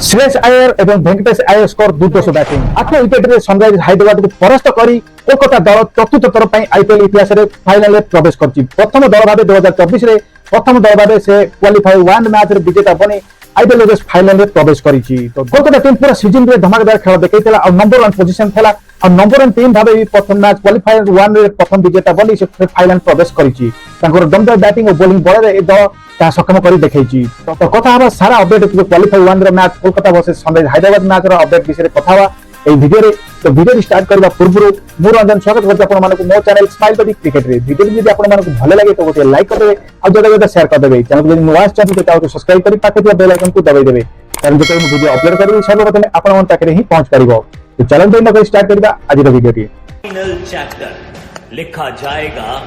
श्रेयस अय्यर एवं Venkatesh Iyer score 200 batting 8 wicket Sunrise Hyderabad को परास्त करी कोलकाता दल चतुर्थ थर आईपीएल इतिहास में फाइनल में प्रवेश कर प्रथम दल भाव 2024 में प्रथम दल भाव से क्वालिफाई 1 मैच विजेता बनी आईपीएल फाइनल में प्रवेश करी। तो कोलकाता टीम पूरा सीजन में धमाकेदार खेल देखा और नंबर 1 पोजिशन था और नंबर 1 टीम भाव प्रथम मैच क्वालिफाई 1 रे प्रथम विजेता बनी से फाइनल प्रवेश करी दमदार बैटिंग और बोलिंग बल में दल सक्षम कर देखी। तो कथा हम सारा update qualify 1 match Kolkata versus Sunrise Hyderabad match update विषय कथा ए वीडियो तो वीडियो स्टार्ट करबा पूर्व मु रंजन स्वागत करते आपण मानको मो चैनल स्माइल बडी क्रिकेट रे वीडियो जदि आपण मानको भले लागे तो गोटे लाइक कर देबे और जगह जगह शेयर कर देबे चैनल को जदि नया चैनल तो सब्सक्राइब करी पाके दिया बेल आइकन को दबाई देबे कारण जब मैं वीडियो अपलोड करी सर्वप्रथम आपण मन तक ही पहुंच परिबो। तो चलो दिन में स्टार्ट करबा आज रो वीडियो टी फाइनल चैप्टर लिखा जाएगा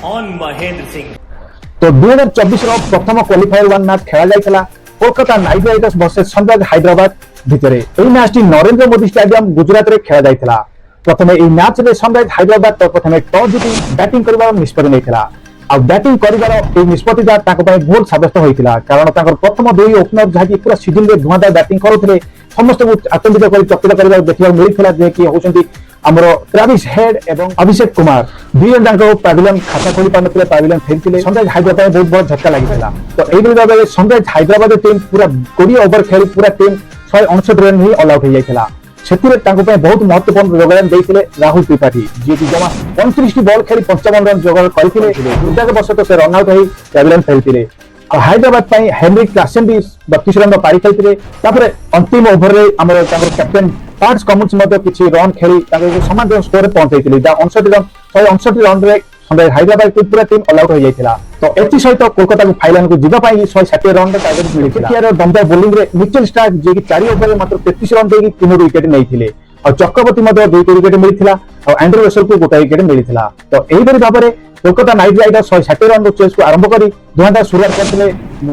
ऑन महेंद्र सिंह। तो 2024 रो प्रथम क्वालिफायर 1 मैच खेला जायतला Kolkata Knight Riders versus Sunrise Hyderabad भितरे एई मैच टी नरेंद्र मोदी स्टेडियम गुजरात रे खेला जायतला। प्रथमे एई मैच रे सनराइज हैदराबाद तो प्रथमे टॉस जीति बैटिंग करबार निष्पत्ति नेथिला और बैटिंग करबार एई निष्पत्ति दा ताको पय भूल साब्यस्त होइतिला कारण ताकर प्रथम दुई ओपनर जहाकी पूरा सीजन रे धुआंधार बैटिंग करूथले समस्त को आतंकित कर चकित करबा देखिबा मिलिथिला जे कि होचंती हमरो ट्रेविस हेड एवं अभिषेक कुमार दुई जन को पैविलियन खाता खोली पानथिले पैविलियन फेंकिले सनराइज हैदराबाद बहुत बड़ झटका लागिथिला। तो एई भाबे सनराइज हैदराबाद टीम पूरा 20 ओवर खेली पूरा टीम 159 रन ही ऑल आउट हो जाइथिला सेतिरे तांको पे बहुत महत्वपूर्ण योगदान देइथिले राहुल त्रिपाठी जे कि जमा 29 टी बॉल खेली 55 रन जोगाड़ करथिले दुर्भाग्य बशत से रन आउट होई पैविलियन फेंकिले और हैदराबाद पई हेनरिक क्लासेन भी 32 रन पारी खेलथिले तापरे अंतिम ओवर रे हमर तांको कैप्टन पार्ट्स कमिंस मध्ये किछि रन खेली तांको समान स्कोर रे पहुंचैथिले 59 रन 159 रन रे सनराइज हैदराबाद की पूरा टीम ऑल आउट हो जाइथिला। तो एति सहित कोलकाता को फाइनल को जिबा पई 160 रन रे टार्गेट मिलिथिला यार दमदार बोलिंग रे मिचेल स्टार्क जे कि 4 ओवर रे मात्र 33 रन देकी 3 विकेट नैथिले और चक्रवर्ती मध्ये 2 विकेट मिलिथिला और एंड्रू रसेल को 1 विकेट मिलिथिला। तो एई बरी भाबरे Kolkata Knight Riders 160 run chase को आरंभ करी धुआंधार शुरुआत करथिले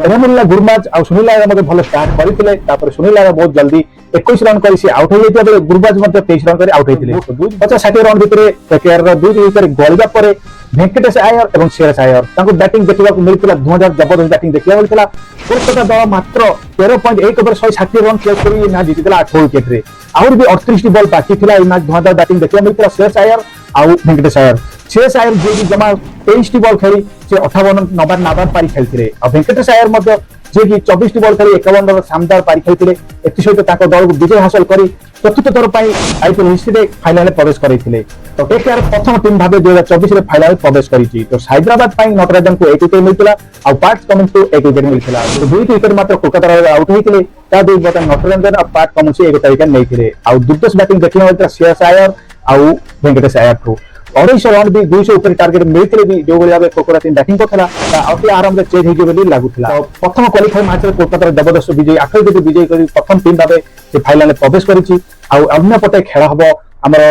रेमुल्ला गुरबाज और सुनील लारा मध्ये भलो स्टार्ट करथिले तापर सुनील लारा बहुत जल्दी 21 रन करी से आउट हो जाइतिया बेले गुरबाज मध्ये 23 रन करी आउट होइतिले 50-60 रन भितरे केकेआर रो 2 विकेट गलिबा परे भेंकटेश अय्यर एवं श्रेयस अय्यर तांको बैटिंग देखिबा को मिलितिला धुआंधार जबरदस्त बैटिंग देखिबा मिलितिला कोलकाता दल मात्र 13.1 ओवर 160 रन चेस करी ना जीतिला 8 विकेट रे और भी 38 टी बॉल बाकी थिला ई मैच धुआंधार बैटिंग देखिबा मिलितिला श्रेयस अय्यर और भेंकटेश अय्यर श्रेयस अय्यर जे कि जमा 23 टी बॉल खेली से 58 नाबाद पारी खेलथिले और भेंकटेश अय्यर मध्ये जे कि 24 टी बॉल खेली 51 रन शानदार पारी खेलथिले एति सहित ताको दल को विजय हासिल करी चतुर्थ थर पई आईपीएल हिस्ट्री रे फाइनल में प्रवेश करिथिले। तो केकेआर प्रथम टीम भाबे 2024 रे फाइनल में प्रवेश करिछि। तो हैदराबाद पई नटराजन को 1 विकेट मिलथिला और पार्ट्स कमिंस को 1 विकेट मिलथिला। तो 2 विकेट मात्र कोलकाता रे आउट होइथिले ता दुई बटन नटराजन और पार्ट कमिंस 1 विकेट नैथिले और दुर्दश बैटिंग देखिबा मिलथिला श्रेयस अय्यर और भेंकटेश अय्यर को 250 रन भी 200 ऊपर टार्गेट मिलथिले भी जो बलिया कोलकाता टीम बैटिंग करथला अति आराम रे चेज हेगे बली लागुथला। तो प्रथम क्वालिफाई मैच रे कोलकाता जबरदस्त विजय 8 विकेट विजय करी प्रथम टीम भाबे से फाइनल में प्रवेश करिछि और अन्य पटे खेल हबो हमर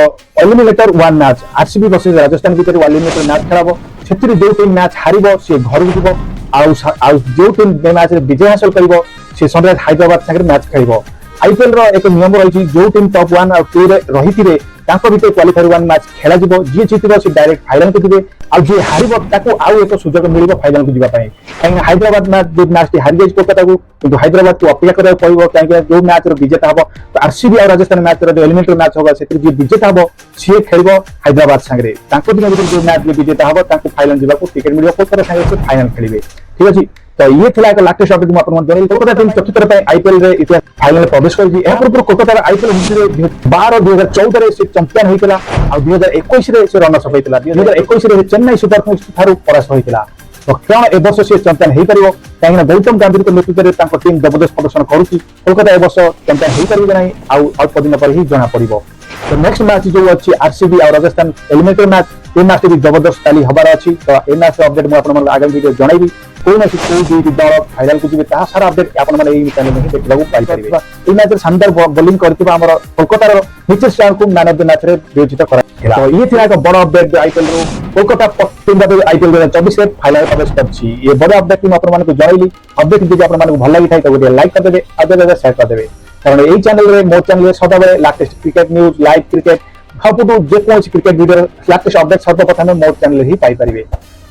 eliminator 1 match RCB versus Rajasthan भितर एलिमिनेटर मैच खेलाबो सेतिर जो टीम मैच हारिबो से घर जिवो और जो टीम मैच रे विजय हासिल करिवो से सनराइज हैदराबाद संगे मैच खेलिबो। आईपीएल रो एक नियम रहिछि जो टीम टॉप 1 और 2 रे रहिथिरे ताको भितर क्वालिफायर 1 मैच खेला जिवो जे जितिबो से डायरेक्ट फाइनल को जिवे और जे हारिबो ताको आउ एक सुযোগ मिलिबो फाइनल को जिबा पई काहे हैदराबाद मैच टी हारि जाय कोलकाता को किंतु हैदराबाद को अपेक्षा करे पड़िबो काहे जो मैच रो विजेता हबो तो आरसीबी और राजस्थान मैच रो एलिमिनेटर मैच होगा सेतिर जे विजेता हबो से खेलिबो हैदराबाद संगे ताको दिन भितर जो मैच रे विजेता हबो ताको फाइनल जिबा को टिकट मिलिबो कोलकाता संगे से फाइनल खेलिबे। ठीक अछि तो ये थिला एक लेटेस्ट अपडेट म आपन जणै कोलकाता टीम चतुर्थ थर आईपीएल रे इतिहास फाइनल में प्रवेश करछि। ए पूर्व कोलकाता आईपीएल हिस्ट्री रे 12 2014 रे से चैंपियन होइतला और 2021 रे से रनर्स अप होइतला 2021 रे चेन्नई सुपर किंग्स थारु परास्त होइतला। तो कोन ए वर्ष से चैंपियन हेइ परिबो काहे गौतम गंभीर के नेतृत्व रे तांको टीम जबरदस्त प्रदर्शन करूछि कोलकाता ए वर्ष चैंपियन हेइ परिबो नै आ अल्प दिन पर ही जणा पड़िबो। तो नेक्स्ट मैच जो अछि आरसीबी और राजस्थान एलिमिनेटर मैच ए मैच भी जबरदस्त ताली हबार अछि। तो ए मैच अपडेट म आपन आगामी वीडियो जणाइबी कोई ना कोई भी दल फाइनल को जिबे ता सारा अपडेट आपन माने एई चैनल में ही देखबाकू पाई परिबे। ए मैच रे शानदार बोलिंग करथिबा हमर कोलकाता रो मिचेल स्टार्क को मैन ऑफ द मैच रे विजेता करा। तो ये थिला एक बड़ अपडेट आईपीएल रो कोलकाता टीम भाबे आईपीएल 2024 रे फाइनल में प्रवेश करछि। ये बड़ अपडेट म आपन माने को जणाइली अपडेट जदि आपन माने को भल लागि थाइ त गोटे लाइक कर देबे आ जगह शेयर कर देबे कारण एई चैनल रे मो चैनल रे सदा बेले latest cricket news live cricket सबुठु जे कोनसी क्रिकेट वीडियो लेटेस्ट अपडेट सर्वप्रथम मो चैनल रे ही पाई परिबे।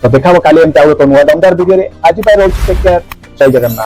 तो देखा काली एमती आउ एक नुआ दमदार वीडियो रे आज पाई रोज टेक केयर जय जगन्नाथ।